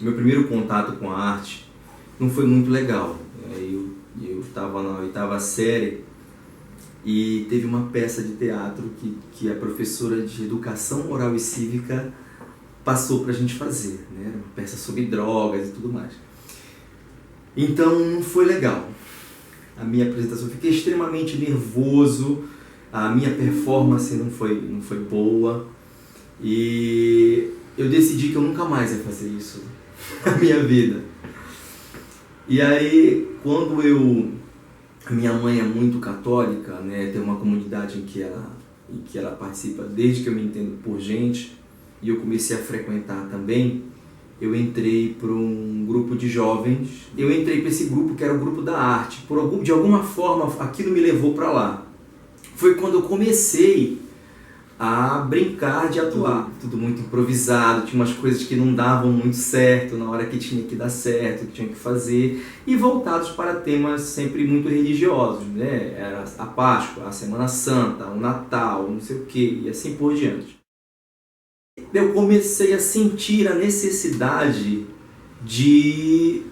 meu primeiro contato com a arte não foi muito legal. Eu estava na 8ª série e teve uma peça de teatro que a professora de Educação Oral e Cívica passou para a gente fazer, né? Era uma peça sobre drogas e tudo mais. Então não foi legal a minha apresentação, eu fiquei extremamente nervoso, a minha performance não foi boa e eu decidi que eu nunca mais ia fazer isso na minha vida. E aí, quando minha mãe é muito católica, né, tem uma comunidade em que ela participa desde que eu me entendo por gente, e eu comecei a frequentar também, eu entrei para um grupo de jovens. Eu entrei para esse grupo que era o grupo da arte. De alguma forma, aquilo me levou para lá. Foi quando eu comecei a brincar de atuar. Tudo muito improvisado, tinha umas coisas que não davam muito certo na hora que tinha que dar certo, que tinha que fazer, e voltados para temas sempre muito religiosos, né? Era a Páscoa, a Semana Santa, o Natal, não sei o que, e assim por diante. Eu comecei a sentir a necessidade de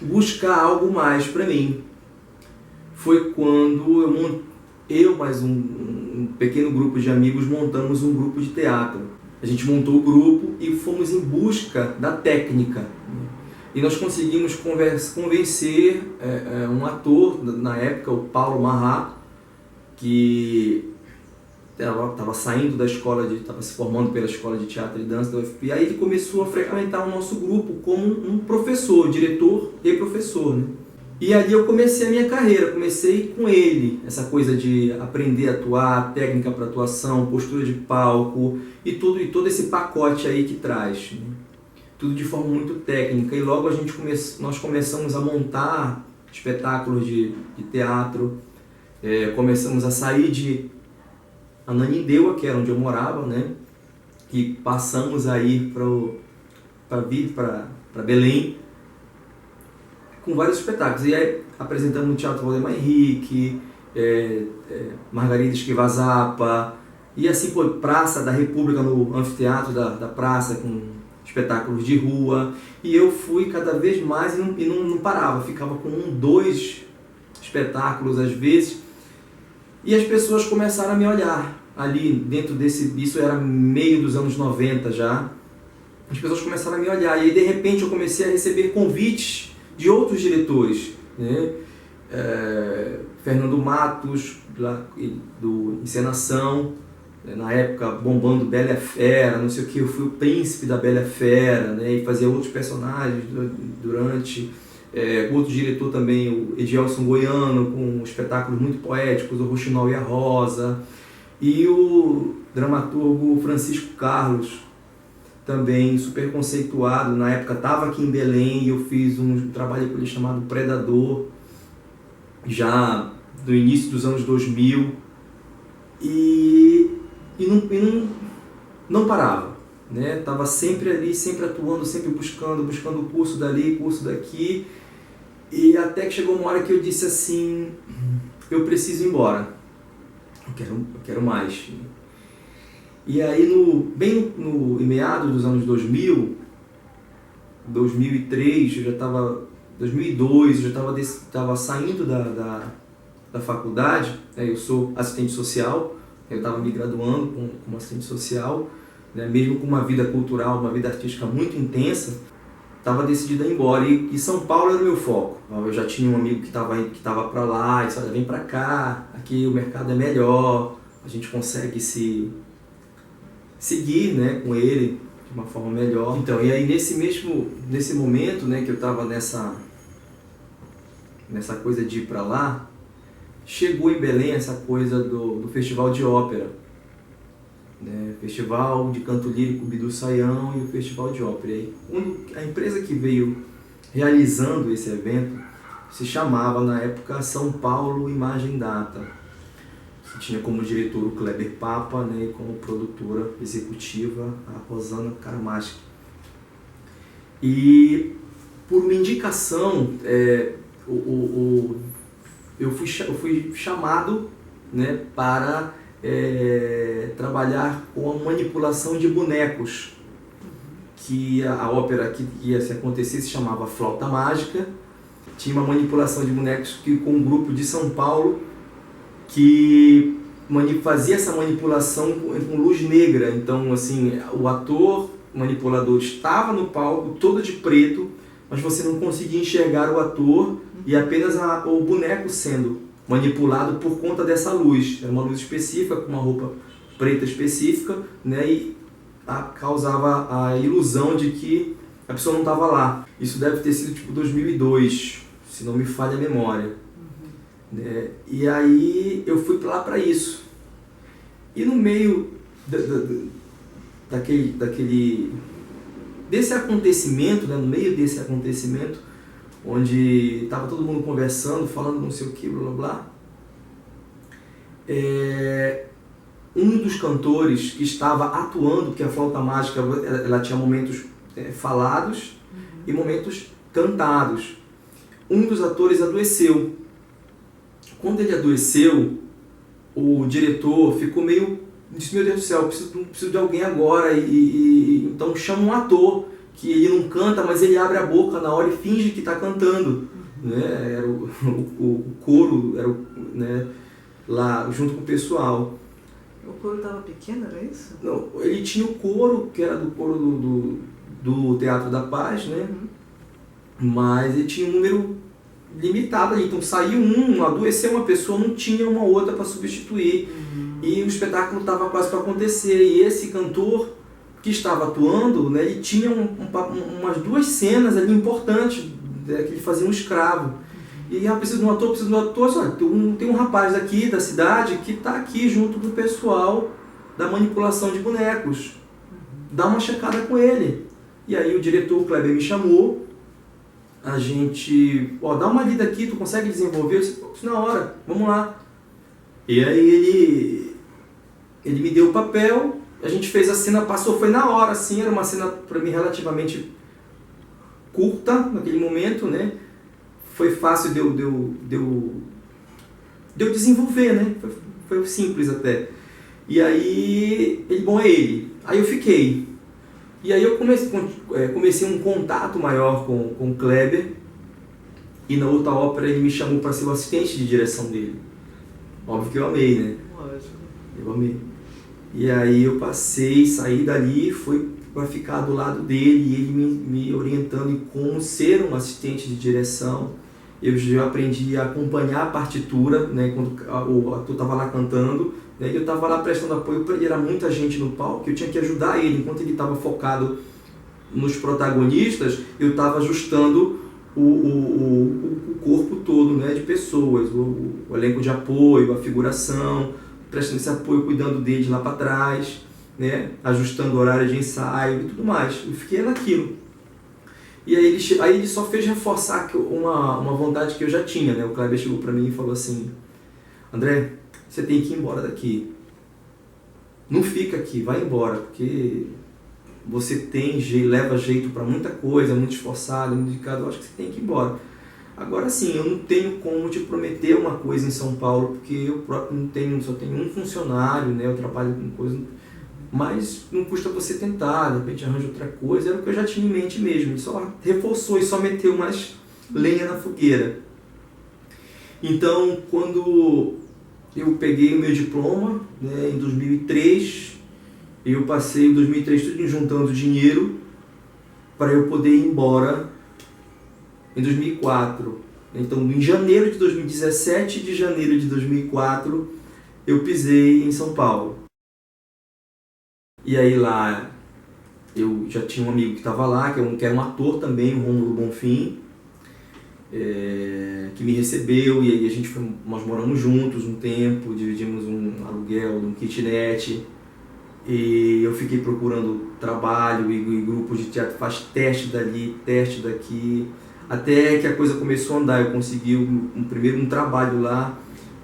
buscar algo mais para mim. Foi quando eu mais um pequeno grupo de amigos montamos um grupo de teatro. A gente montou o grupo e fomos em busca da técnica. E nós conseguimos convencer um ator, na época, o Paulo Marrá, que estava saindo da escola, estava se formando pela escola de teatro e dança da UFP, aí ele começou a frequentar o nosso grupo como um professor, diretor e professor, né? E ali eu comecei a minha carreira, comecei com ele, essa coisa de aprender a atuar, técnica para atuação, postura de palco e todo esse pacote aí que traz, né? Tudo de forma muito técnica, e logo nós começamos a montar espetáculos de teatro, começamos a sair de Ananindeua, que era onde eu morava, né? E passamos a ir para Belém com vários espetáculos. E aí apresentamos no Teatro Valdemar Henrique, Margarida Esquivazapa, e assim por Praça da República, no anfiteatro da praça, com espetáculos de rua. E eu fui cada vez mais e não parava, ficava com 2 espetáculos às vezes. E as pessoas começaram a me olhar ali dentro isso era meio dos anos 90 já. As pessoas começaram a me olhar e aí, de repente, eu comecei a receber convites de outros diretores, né? Fernando Matos, do Encenação, na época bombando Bela e a Fera, não sei o que, eu fui o príncipe da Bela e a Fera, né? E fazia outros personagens durante... outro diretor também, o Edielson Goiano, com espetáculos muito poéticos, o Rouxinol e a Rosa, e o dramaturgo Francisco Carlos, também super conceituado, na época estava aqui em Belém, e eu fiz um trabalho com ele chamado Predador, já do início dos anos 2000, e não parava, né? Estava sempre ali, sempre atuando, sempre buscando curso dali, curso daqui. E até que chegou uma hora que eu disse assim, eu preciso ir embora, eu quero mais. E aí, em meados dos anos 2000, 2003, 2002, eu já estava saindo da faculdade, né? Eu sou assistente social, eu estava me graduando como assistente social, né? Mesmo com uma vida cultural, uma vida artística muito intensa, estava decidido a ir embora, e São Paulo era o meu foco. Eu já tinha um amigo que estava para lá, e disse, olha, vem para cá, aqui o mercado é melhor, a gente consegue seguir, né, com ele de uma forma melhor. Então, e aí nesse momento, né, que eu estava nessa coisa de ir para lá, chegou em Belém essa coisa do Festival de Ópera, né, Festival de Canto Lírico Bidu Sayão e o Festival de Ópera. E a empresa que veio realizando esse evento se chamava, na época, São Paulo Imagem Data, que tinha como diretor o Kleber Papa, né, e como produtora executiva a Rosana Karamaski. E por uma indicação, eu fui chamado, né, para trabalhar com a manipulação de bonecos, que a ópera que ia se acontecer se chamava Flauta Mágica. Tinha uma manipulação de bonecos com um grupo de São Paulo que fazia essa manipulação com luz negra. Então, assim, o ator manipulador estava no palco todo de preto, mas você não conseguia enxergar o ator e apenas o boneco sendo manipulado por conta dessa luz. Era uma luz específica, com uma roupa preta específica, né, e causava a ilusão de que a pessoa não estava lá. Isso deve ter sido tipo 2002, se não me falha a memória. Né? E aí eu fui lá para isso. E no meio desse acontecimento, né, no meio desse acontecimento, onde estava todo mundo conversando, falando não sei o que, blá blá blá, um dos cantores que estava atuando, porque a Flauta Mágica ela tinha momentos falados e momentos cantados. Um dos atores adoeceu. Quando ele adoeceu, o diretor ficou disse, meu Deus do céu, preciso de alguém agora, então chama um ator, que ele não canta, mas ele abre a boca na hora e finge que está cantando. Né? Era o coro, era né, lá junto com o pessoal. O coro estava pequeno, era isso? Não, ele tinha o coro, que era do coro do Teatro da Paz, né? Mas ele tinha um número limitado ali, então saiu adoeceu uma pessoa, não tinha uma outra para substituir. E o espetáculo estava quase para acontecer, e esse cantor que estava atuando, né, ele tinha umas 2 cenas ali importantes, né, que ele fazia um escravo. E precisa de um ator, olha, tem um rapaz aqui da cidade que está aqui junto com o pessoal da manipulação de bonecos. Dá uma checada com ele. E aí o diretor, o Kleber, me chamou, a gente, dá uma lida aqui, tu consegue desenvolver? Eu disse, na hora, vamos lá. E aí ele me deu o papel, a gente fez a cena, foi na hora, assim, era uma cena para mim relativamente curta naquele momento, né? Foi fácil de eu desenvolver, né? Foi simples até. E aí, é ele. Aí eu fiquei. E aí eu comecei um contato maior com o Kleber, e na outra ópera ele me chamou para ser o assistente de direção dele. Óbvio que eu amei, né? Lógico. Eu amei. E aí eu saí dali, fui para ficar do lado dele, e ele me orientando em como ser um assistente de direção. Eu já aprendi a acompanhar a partitura, né, quando o ator estava lá cantando, né, e eu estava lá prestando apoio para ele. Era muita gente no palco, eu tinha que ajudar ele. Enquanto ele estava focado nos protagonistas, eu estava ajustando o corpo todo, né, de pessoas, o elenco de apoio, a figuração, prestando esse apoio, cuidando dele lá para trás, né, ajustando o horário de ensaio e tudo mais. Eu fiquei naquilo. E aí ele só fez reforçar uma vontade que eu já tinha, né? O Kleber chegou para mim e falou assim, André, você tem que ir embora daqui. Não fica aqui, vai embora, porque você leva jeito para muita coisa, muito esforçado, muito dedicado, eu acho que você tem que ir embora. Agora sim, eu não tenho como te prometer uma coisa em São Paulo, porque eu próprio só tenho um funcionário, né? Eu trabalho com coisa... Mas não custa você tentar, de repente arranja outra coisa. Era o que eu já tinha em mente mesmo. Ele só reforçou e só meteu mais lenha na fogueira. Então, quando eu peguei o meu diploma, né, em 2003, eu passei em 2003 tudo juntando dinheiro para eu poder ir embora em 2004. Então, em janeiro de 2017 de janeiro de 2004, eu pisei em São Paulo. E aí lá, eu já tinha um amigo que estava lá, que era um ator também, o Rômulo Bonfim, que me recebeu, e aí nós moramos juntos um tempo, dividimos um aluguel, um kitnet, e eu fiquei procurando trabalho e grupo de teatro, faz teste dali, teste daqui, até que a coisa começou a andar. Eu consegui um trabalho lá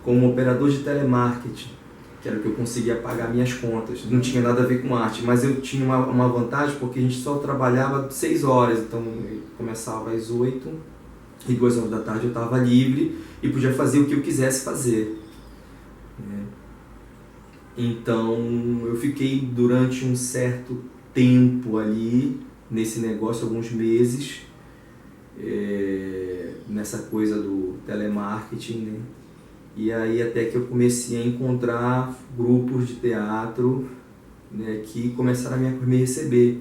como operador de telemarketing, que era o que eu conseguia pagar minhas contas. Não tinha nada a ver com arte, mas eu tinha uma vantagem, porque a gente só trabalhava 6 horas, então eu começava às 8 e 2 horas da tarde eu estava livre e podia fazer o que eu quisesse fazer. Então eu fiquei durante um certo tempo ali, nesse negócio alguns meses, nessa coisa do telemarketing, né? E aí até que eu comecei a encontrar grupos de teatro, né, que começaram a me receber,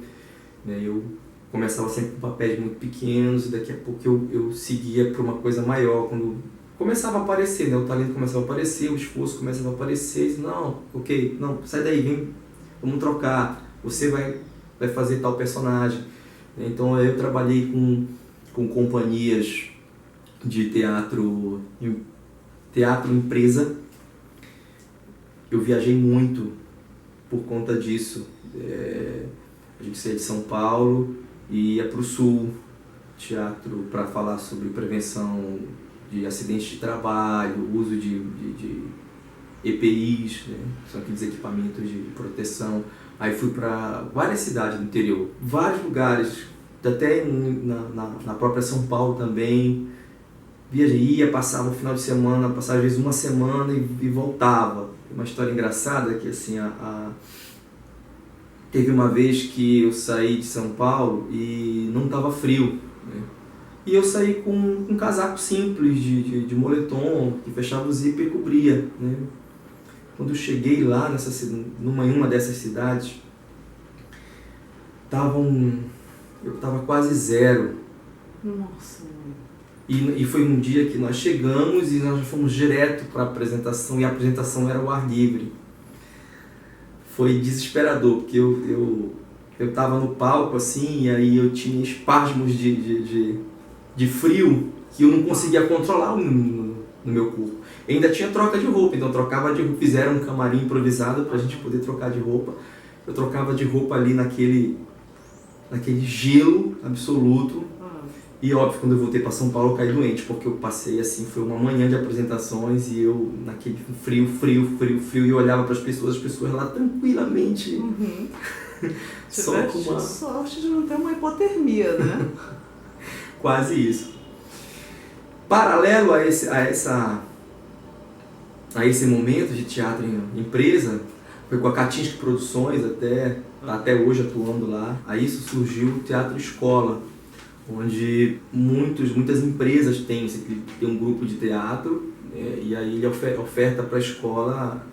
né? Eu começava sempre com papéis muito pequenos e daqui a pouco eu seguia para uma coisa maior. Quando começava a aparecer, né, o talento começava a aparecer, o esforço começava a aparecer, e disse, não, ok, não, sai daí, vem, vamos trocar, você vai fazer tal personagem. Então eu trabalhei com companhias de teatro empresa. Eu viajei muito por conta disso. A gente saía de São Paulo e ia para o Sul, teatro para falar sobre prevenção de acidentes de trabalho, uso de EPIs, né? São aqueles equipamentos de proteção. Aí fui para várias cidades do interior, vários lugares, até na própria São Paulo também. Ia, passava um final de semana, passava às vezes uma semana e voltava. Uma história engraçada que assim, teve uma vez que eu saí de São Paulo e não estava frio, né? E eu saí com um casaco simples de moletom, que fechava o zíper e cobria, né? Quando eu cheguei lá em uma dessas cidades, eu estava quase zero. Nossa. E foi um dia que nós chegamos e nós fomos direto para a apresentação, e a apresentação era ao ar livre. Foi desesperador, porque eu estava no palco assim, e aí eu tinha espasmos de frio que eu não conseguia controlar no meu corpo. E ainda tinha troca de roupa, então trocava de roupa, fizeram um camarim improvisado para a gente poder trocar de roupa. Eu trocava de roupa ali naquele gelo absoluto. E óbvio, quando eu voltei para São Paulo eu caí doente, porque eu passei assim, foi uma manhã de apresentações e eu naquele frio, e eu olhava para as pessoas lá tranquilamente. Uhum. Só com uma sorte de não ter uma hipotermia, né? Quase isso. Paralelo a esse momento de teatro em empresa, foi com a Katinski Produções até hoje atuando lá. Aí isso surgiu o Teatro Escola, onde muitas empresas têm um grupo de teatro, e aí ele oferta para a escola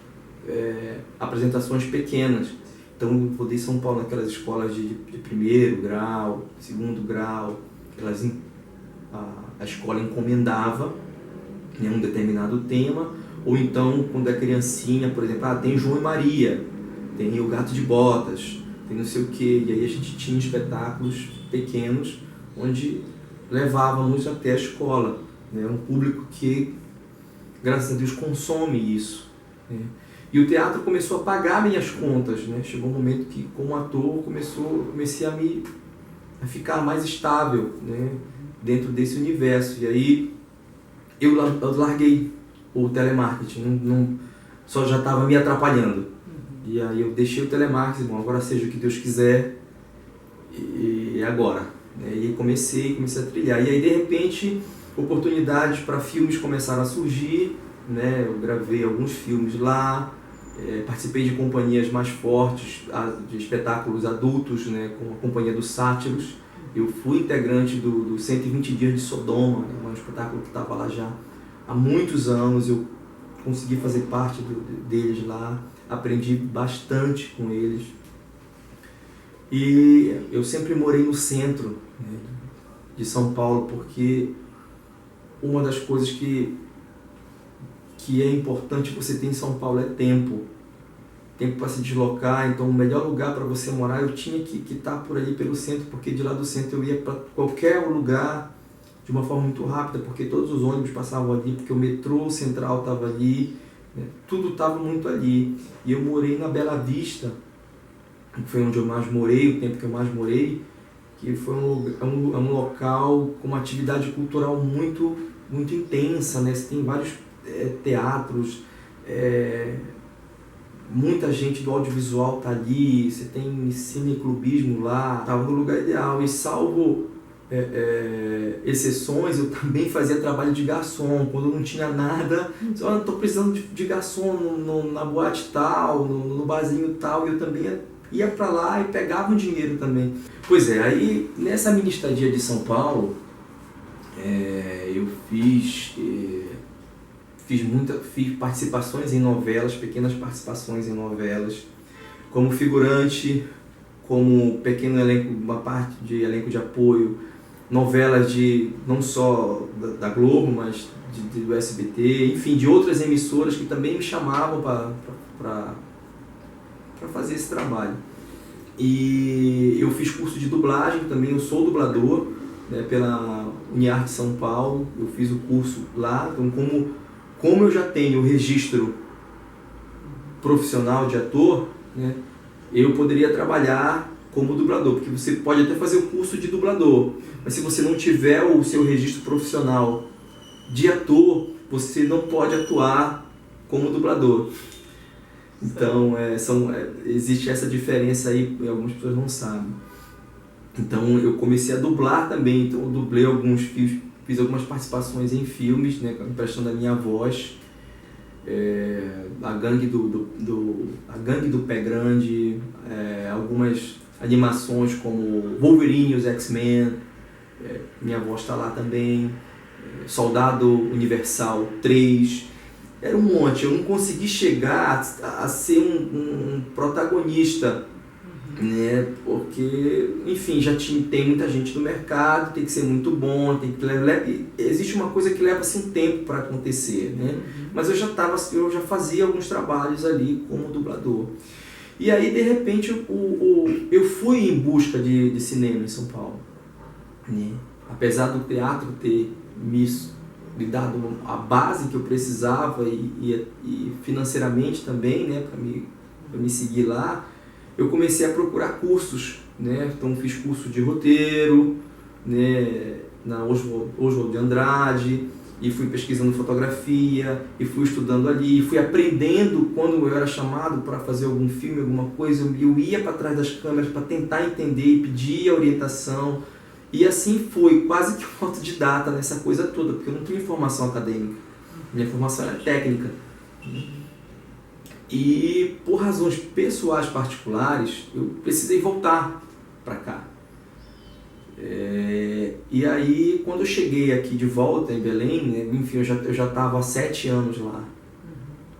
apresentações pequenas. Então eu rodei São Paulo naquelas escolas de primeiro grau, segundo grau, a escola encomendava, né, um determinado tema, ou então quando é criancinha, por exemplo, tem João e Maria, tem o Gato de Botas, tem não sei o quê, e aí a gente tinha espetáculos pequenos onde levávamos até a escola, né? Um público que, graças a Deus, consome isso, né? E o teatro começou a pagar minhas contas, né? Chegou um momento que, como ator, comecei a ficar mais estável, né, dentro desse universo. E aí eu larguei o telemarketing, só já estava me atrapalhando. E aí eu deixei o telemarketing, agora seja o que Deus quiser, e agora. E aí comecei a trilhar. E aí, de repente, oportunidades para filmes começaram a surgir, né? Eu gravei alguns filmes lá, participei de companhias mais fortes, de espetáculos adultos, né? Com a companhia dos Sátiros. Eu fui integrante do 120 Dias de Sodoma, né? Um espetáculo que estava lá já há muitos anos. Eu consegui fazer parte deles lá, aprendi bastante com eles. E eu sempre morei no centro, né, de São Paulo, porque uma das coisas que é importante você ter em São Paulo é tempo para se deslocar. Então o melhor lugar para você morar, eu tinha que estar por ali pelo centro, porque de lá do centro eu ia para qualquer lugar de uma forma muito rápida, porque todos os ônibus passavam ali, porque o metrô central estava ali, né, tudo estava muito ali. E eu morei na Bela Vista, que foi onde eu mais morei, o tempo que eu mais morei, que foi um local com uma atividade cultural muito, muito intensa, né? Você tem vários teatros, muita gente do audiovisual tá ali, você tem cineclubismo lá, estava no lugar ideal. E salvo exceções, eu também fazia trabalho de garçom, quando não tinha nada, só estou precisando de garçom na boate tal, no barzinho tal, e eu também ia para lá e pegava um dinheiro também. Pois é, aí nessa minha estadia de São Paulo, eu fiz participações em novelas, pequenas participações em novelas, como figurante, como pequeno elenco, uma parte de elenco de apoio, novelas de não só da Globo, mas do SBT, enfim, de outras emissoras que também me chamavam para fazer esse trabalho. E eu fiz curso de dublagem também, eu sou dublador, né, pela Uniarte São Paulo, eu fiz o curso lá. Então, como eu já tenho o registro profissional de ator, né, eu poderia trabalhar como dublador, porque você pode até fazer o curso de dublador, mas se você não tiver o seu registro profissional de ator, você não pode atuar como dublador. Então, existe essa diferença aí, e algumas pessoas não sabem. Então, eu comecei a dublar também, então eu dublei alguns filmes, fiz algumas participações em filmes, né, emprestando a minha voz. A Gangue do Pé Grande, algumas animações como Wolverine, os X-Men, minha voz está lá também, Soldado Universal 3, era um monte. Eu não consegui chegar a ser um protagonista, né? Porque, enfim, tem muita gente no mercado, tem que ser muito bom, existe uma coisa que leva-se um tempo para acontecer, né? Mas eu já fazia alguns trabalhos ali como dublador. E aí, de repente, eu fui em busca de cinema em São Paulo, né? Apesar do teatro ter me dado a base que eu precisava e financeiramente também, né, para me seguir lá, eu comecei a procurar cursos, né? Então fiz curso de roteiro, né, na Oswald de Andrade, e fui pesquisando fotografia, e fui estudando ali, fui aprendendo. Quando eu era chamado para fazer algum filme, alguma coisa, eu ia para trás das câmeras para tentar entender e pedir orientação. E assim foi, quase que um autodidata nessa coisa toda, porque eu não tinha formação acadêmica, minha formação era técnica. E por razões pessoais particulares, eu precisei voltar para cá. E aí, quando eu cheguei aqui de volta em Belém, né, enfim, eu já estava há 7 anos lá.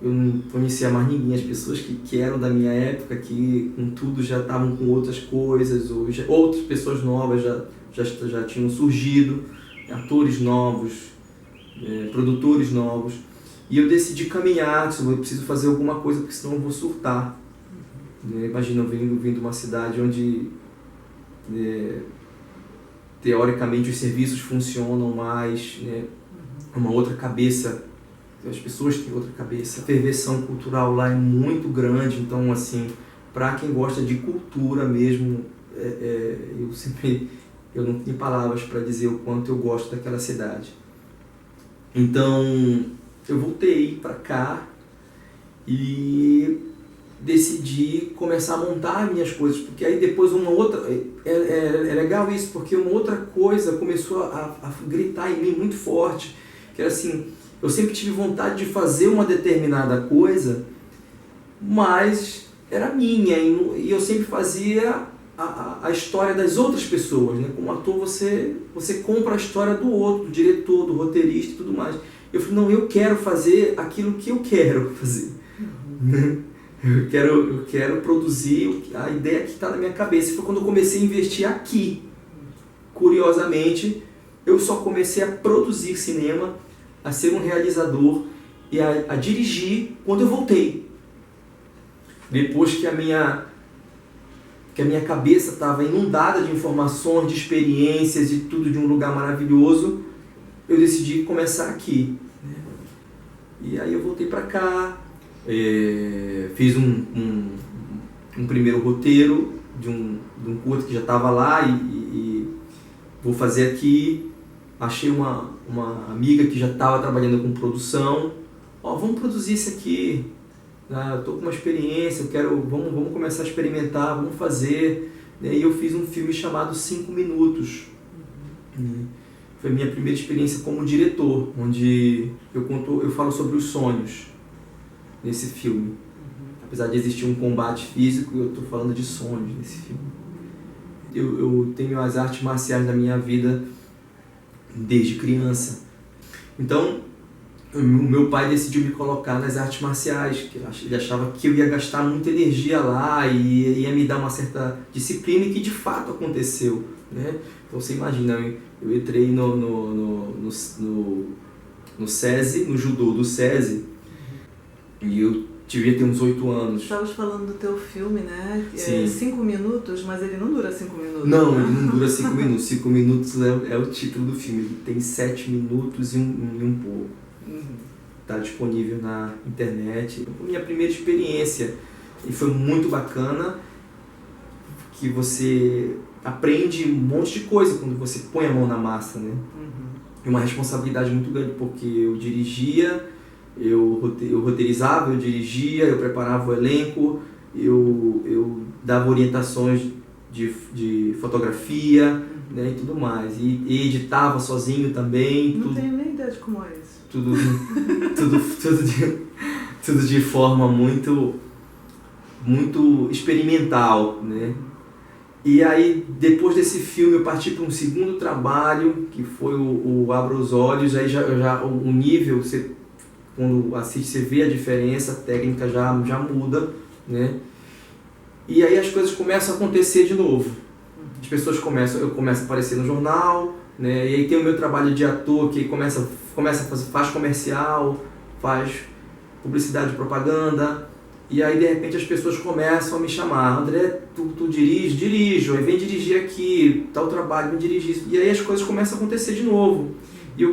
Eu não conhecia mais ninguém, as pessoas que eram da minha época, que com tudo já estavam com outras coisas, outras pessoas novas já tinham surgido, atores novos, produtores novos. E eu decidi caminhar, eu preciso fazer alguma coisa, porque senão eu vou surtar. Imagina eu vindo de uma cidade onde teoricamente os serviços funcionam mais, né? Uma outra cabeça, as pessoas têm outra cabeça, a perversão cultural lá é muito grande. Então, assim, para quem gosta de cultura mesmo, eu não tenho palavras para dizer o quanto eu gosto daquela cidade. Então, eu voltei para cá e decidi começar a montar minhas coisas, porque aí depois uma outra... É legal isso, porque uma outra coisa começou a gritar em mim muito forte, que era assim, eu sempre tive vontade de fazer uma determinada coisa, mas era minha, e eu sempre fazia a história das outras pessoas, né? Como ator, você compra a história do outro, do diretor, do roteirista e tudo mais. Eu falei, não, eu quero fazer aquilo que eu quero fazer. Eu quero produzir a ideia que está na minha cabeça. Foi quando eu comecei a investir aqui. Curiosamente, eu só comecei a produzir cinema, a ser um realizador e a dirigir quando eu voltei. Depois que a minha cabeça estava inundada de informações, de experiências e tudo de um lugar maravilhoso, eu decidi começar aqui. E aí eu voltei para cá, fiz um primeiro roteiro de um curto que já estava lá e vou fazer aqui. Achei uma amiga que já estava trabalhando com produção. Vamos produzir isso aqui. Eu estou com uma experiência, vamos começar a experimentar, vamos fazer. E aí eu fiz um filme chamado 5 Minutos. Foi a minha primeira experiência como diretor, onde eu falo sobre os sonhos nesse filme. apesar de existir um combate físico, eu estou falando de sonhos nesse filme. Eu tenho as artes marciais na minha vida desde criança. Então, o meu pai decidiu me colocar nas artes marciais, que ele achava que eu ia gastar muita energia lá e ia me dar uma certa disciplina, e que de fato aconteceu, né? Então você imagina, eu entrei no SESI, no judô do SESI, e eu devia ter uns 8 anos. Estavas falando do teu filme, né? Sim. 5 minutos, mas ele não dura 5 minutos. Não, né? ele não dura 5 minutos. 5 minutos é o título do filme. Ele tem 7 minutos e um pouco. Está disponível na internet. Minha primeira experiência, e foi muito bacana, que você aprende um monte de coisa quando você põe a mão na massa, né? E uma responsabilidade muito grande, porque eu dirigia, eu roteirizava, eu dirigia, eu preparava o elenco, eu dava orientações de fotografia, né, e tudo mais. E editava sozinho também. Não tenho nem ideia de como é isso. Tudo de forma muito experimental, né? E aí, depois desse filme, eu parti para um segundo trabalho, que foi o Abra os Olhos. Aí já o nível, você, quando assiste, você vê a diferença, a técnica já muda, né? E aí as coisas começam a acontecer de novo. As pessoas eu começo a aparecer no jornal, né? E aí tem o meu trabalho de ator, que faz comercial, faz publicidade e propaganda. E aí, de repente, as pessoas começam a me chamar: André, tu dirige? Dirijo. Aí vem dirigir aqui, tal trabalho, vem dirigir. E aí as coisas começam a acontecer de novo. E as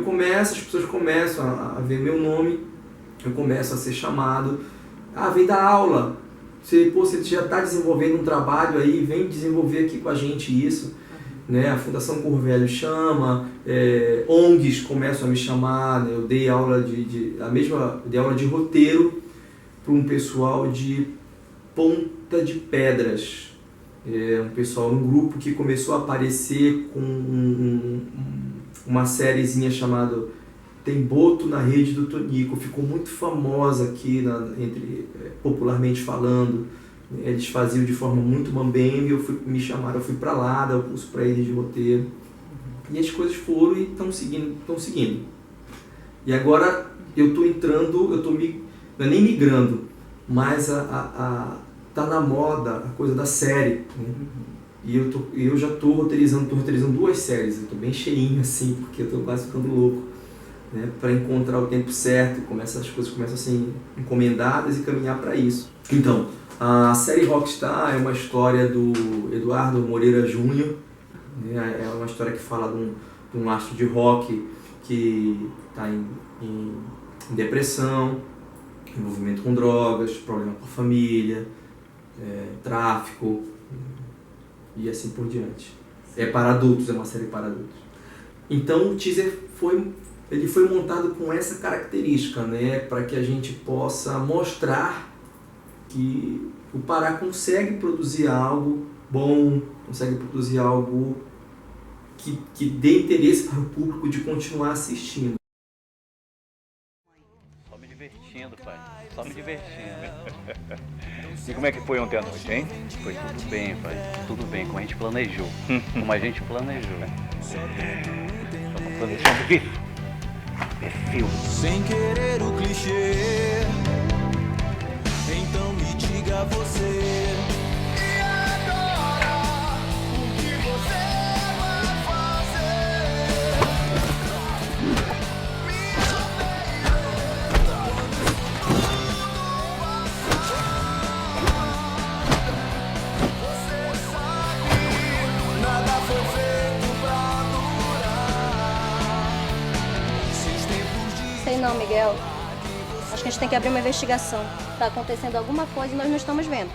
pessoas começam a ver meu nome, eu começo a ser chamado. Vem dar aula. Você já está desenvolvendo um trabalho aí, vem desenvolver aqui com a gente isso. Né? A Fundação Curvelho chama, ONGs começam a me chamar, né? Eu dei aula dei aula de roteiro para um pessoal de Ponta de Pedras, um grupo que começou a aparecer com uma sériezinha chamada Tem Boto na Rede do Tonico, ficou muito famosa aqui, popularmente falando. Eles faziam de forma muito mambembe, me chamaram, eu fui para lá, dar o curso para eles de roteiro. E as coisas foram e estão seguindo. E agora eu estou entrando, não é nem migrando, mas tá na moda a coisa da série, né? E eu já estou roteirizando 2 séries, eu estou bem cheinho assim, porque eu estou quase ficando louco, né? Para encontrar o tempo certo, as coisas começam a ser encomendadas e caminhar para isso. Então, a série Rockstar é uma história do Eduardo Moreira Júnior, né? É uma história que fala de um astro de rock que está em depressão, envolvimento com drogas, problema com a família, tráfico e assim por diante. É para adultos, é uma série para adultos. Então o teaser foi montado com essa característica, né, para que a gente possa mostrar que o Pará consegue produzir algo bom, consegue produzir algo que dê interesse para o público de continuar assistindo. Só me divertindo, pai. Só me divertindo. E como é que foi ontem à noite, hein? Foi tudo bem, pai. Tudo bem, como a gente planejou. Como a gente planejou. Só tô planejando isso. Perfil. Sem querer o clichê, então me diga você. E agora, o que você vai fazer? Me odeia quando você sabe, nada foi feito pra durar. Se os tempos de Sei não, Miguel. Acho que a gente tem que abrir uma investigação. Tá acontecendo alguma coisa e nós não estamos vendo.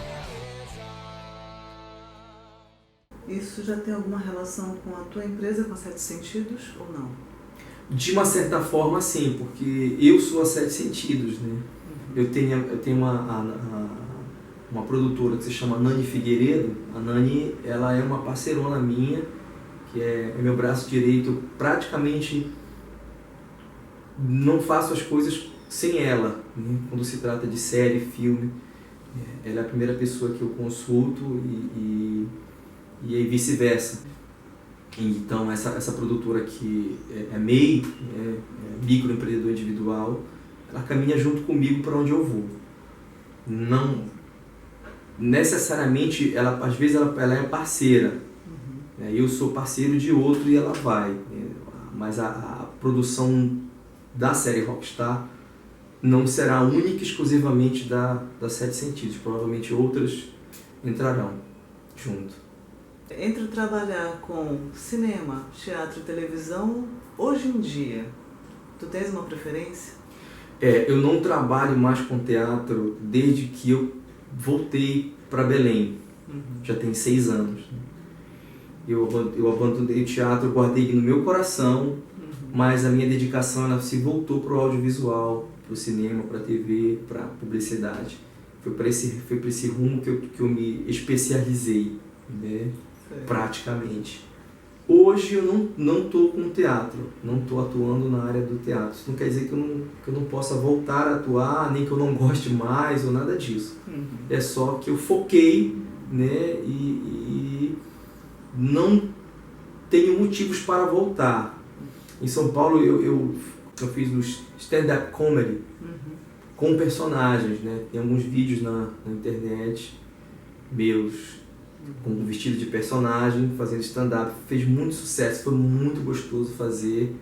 Isso já tem alguma relação com a tua empresa, com a Sete Sentidos, ou não? De uma certa forma, sim, porque eu sou a Sete Sentidos, né? Eu tenho uma produtora que se chama Nani Figueiredo. A Nani, ela é uma parceirona minha, que é meu braço direito. Eu praticamente não faço as coisas sem ela, né? Quando se trata de série, filme. Ela é a primeira pessoa que eu consulto e aí vice-versa. Então essa produtora que é MEI, microempreendedor individual, ela caminha junto comigo para onde eu vou. Não necessariamente, às vezes ela é parceira. Eu sou parceiro de outro e ela vai. Mas a produção da série Rockstar não será única e exclusivamente da Sete Sentidos. Provavelmente outras entrarão junto. Entre trabalhar com cinema, teatro e televisão, hoje em dia, tu tens uma preferência? Eu não trabalho mais com teatro desde que eu voltei para Belém. Já tem 6 anos. Eu abandonei o teatro, guardei ele no meu coração, mas a minha dedicação ela se voltou para o audiovisual, para o cinema, para a TV, para a publicidade. Foi para esse rumo que eu me especializei, né? Praticamente. Hoje eu não estou com teatro, não estou atuando na área do teatro. Isso não quer dizer que eu não possa voltar a atuar, nem que eu não goste mais ou nada disso. É só que eu foquei, né, e não tenho motivos para voltar. Em São Paulo eu fiz o stand-up comedy com personagens, né? Tem alguns vídeos na internet meus com um vestido de personagem, fazendo stand-up. Fez muito sucesso, foi muito gostoso fazer.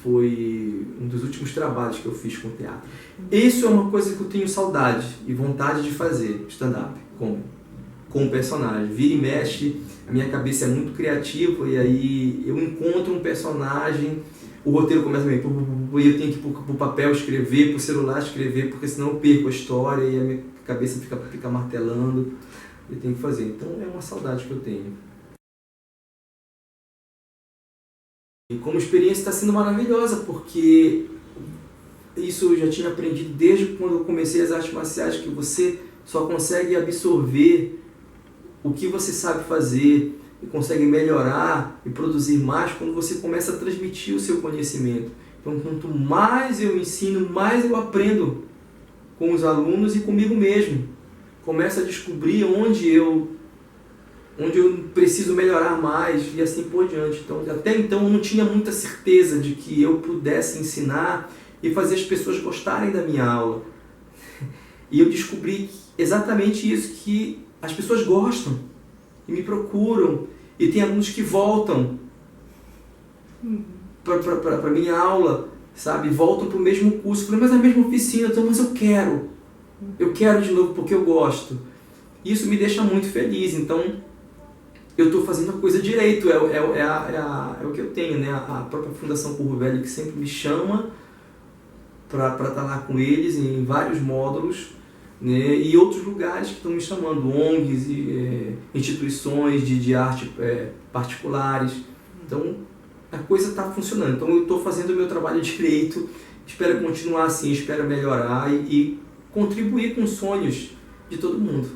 Foi um dos últimos trabalhos que eu fiz com teatro. Isso é uma coisa que eu tenho saudade e vontade de fazer, stand-up, com personagem. Vira e mexe, a minha cabeça é muito criativa e aí eu encontro um personagem, o roteiro começa a me... e eu tenho que ir pro papel escrever, pro celular escrever, porque senão eu perco a história e a minha cabeça fica martelando. Eu tenho que fazer. Então é uma saudade que eu tenho. E como experiência está sendo maravilhosa, porque isso eu já tinha aprendido desde quando eu comecei as artes marciais, que você só consegue absorver o que você sabe fazer e consegue melhorar e produzir mais quando você começa a transmitir o seu conhecimento. Então quanto mais eu ensino, mais eu aprendo com os alunos e comigo mesmo. Começo a descobrir onde eu preciso melhorar mais e assim por diante. Então, até então eu não tinha muita certeza de que eu pudesse ensinar e fazer as pessoas gostarem da minha aula. E eu descobri exatamente isso, que as pessoas gostam e me procuram. E tem alunos que voltam para a minha aula, sabe? Voltam para o mesmo curso. Eu falei, mas é a mesma oficina, então, mas eu quero de novo porque eu gosto. Isso me deixa muito feliz. Então, eu estou fazendo a coisa direito, é o que eu tenho, né? A própria Fundação Curro Velho que sempre me chama para estar lá com eles em vários módulos, né? E outros lugares que estão me chamando, ONGs, instituições de arte particulares. Então, a coisa está funcionando. Então, eu estou fazendo o meu trabalho direito, espero continuar assim, espero melhorar e contribuir com os sonhos de todo mundo.